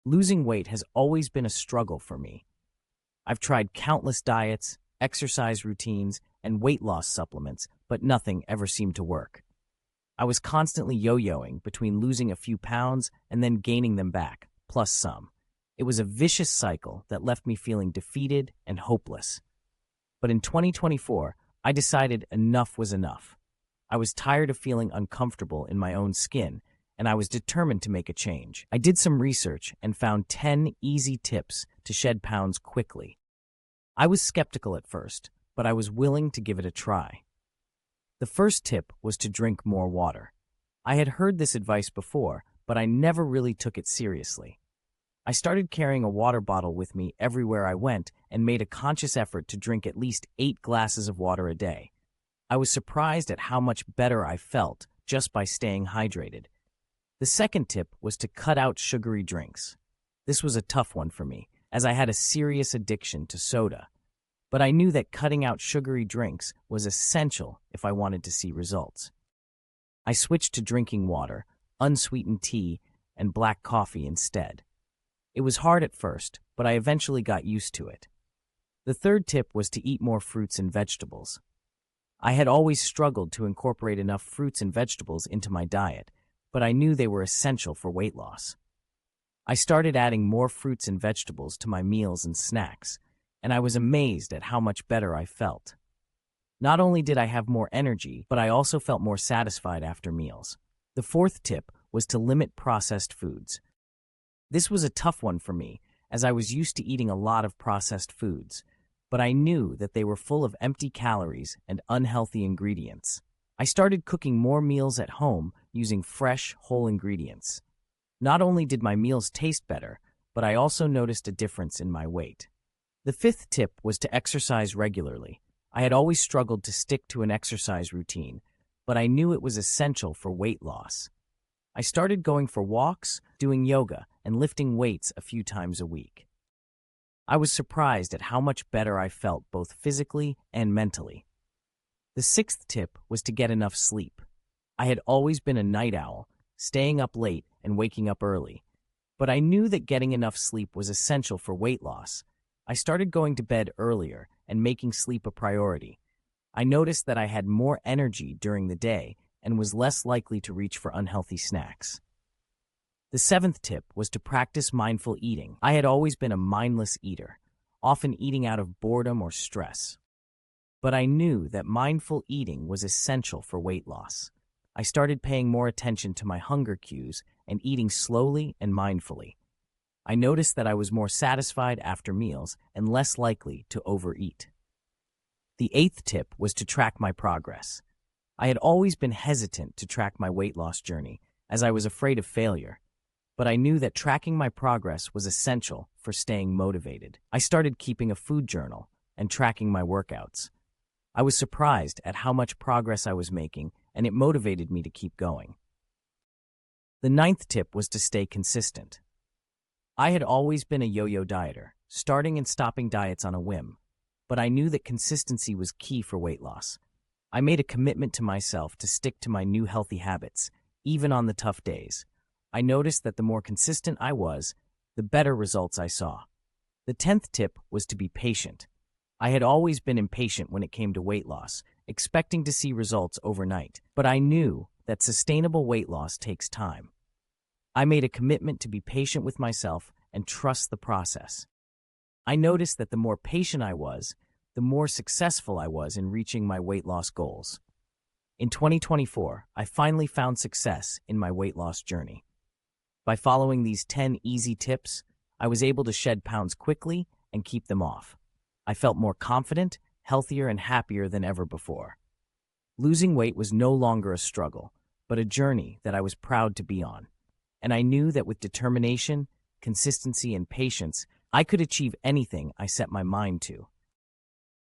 Losing weight has always been a struggle for me. I've tried countless diets, exercise routines, and weight loss supplements, but nothing ever seemed to work. I was constantly yo-yoing between losing a few pounds and then gaining them back, plus some. It was a vicious cycle that left me feeling defeated and hopeless. But in 2024, I decided enough was enough. I was tired of feeling uncomfortable in my own skin, and I was determined to make a change. I did some research and found 10 easy tips to shed pounds quickly. I was skeptical at first, but I was willing to give it a try. The first tip was to drink more water. I had heard this advice before, but I never really took it seriously. I started carrying a water bottle with me everywhere I went and made a conscious effort to drink at least 8 glasses of water a day. I was surprised at how much better I felt just by staying hydrated. The second tip was to cut out sugary drinks. This was a tough one for me, as I had a serious addiction to soda. But I knew that cutting out sugary drinks was essential if I wanted to see results. I switched to drinking water, unsweetened tea, and black coffee instead. It was hard at first, but I eventually got used to it. The third tip was to eat more fruits and vegetables. I had always struggled to incorporate enough fruits and vegetables into my diet, but I knew they were essential for weight loss. I started adding more fruits and vegetables to my meals and snacks, and I was amazed at how much better I felt. Not only did I have more energy, but I also felt more satisfied after meals. The fourth tip was to limit processed foods. This was a tough one for me, as I was used to eating a lot of processed foods, but I knew that they were full of empty calories and unhealthy ingredients. I started cooking more meals at home using fresh, whole ingredients. Not only did my meals taste better, but I also noticed a difference in my weight. The fifth tip was to exercise regularly. I had always struggled to stick to an exercise routine, but I knew it was essential for weight loss. I started going for walks, doing yoga, and lifting weights a few times a week. I was surprised at how much better I felt both physically and mentally. The sixth tip was to get enough sleep. I had always been a night owl, staying up late and waking up early, but I knew that getting enough sleep was essential for weight loss. I started going to bed earlier and making sleep a priority. I noticed that I had more energy during the day and was less likely to reach for unhealthy snacks. The seventh tip was to practice mindful eating. I had always been a mindless eater, often eating out of boredom or stress. But I knew that mindful eating was essential for weight loss. I started paying more attention to my hunger cues and eating slowly and mindfully. I noticed that I was more satisfied after meals and less likely to overeat. The eighth tip was to track my progress. I had always been hesitant to track my weight loss journey, as I was afraid of failure. But I knew that tracking my progress was essential for staying motivated. I started keeping a food journal and tracking my workouts. I was surprised at how much progress I was making, and it motivated me to keep going. The ninth tip was to stay consistent. I had always been a yo-yo dieter, starting and stopping diets on a whim, but I knew that consistency was key for weight loss. I made a commitment to myself to stick to my new healthy habits, even on the tough days. I noticed that the more consistent I was, the better results I saw. The 10th tip was to be patient. I had always been impatient when it came to weight loss, expecting to see results overnight, but I knew that sustainable weight loss takes time. I made a commitment to be patient with myself and trust the process. I noticed that the more patient I was, the more successful I was in reaching my weight loss goals. In 2024, I finally found success in my weight loss journey. By following these 10 easy tips, I was able to shed pounds quickly and keep them off. I felt more confident, healthier, and happier than ever before. Losing weight was no longer a struggle, but a journey that I was proud to be on. And I knew that with determination, consistency, and patience, I could achieve anything I set my mind to.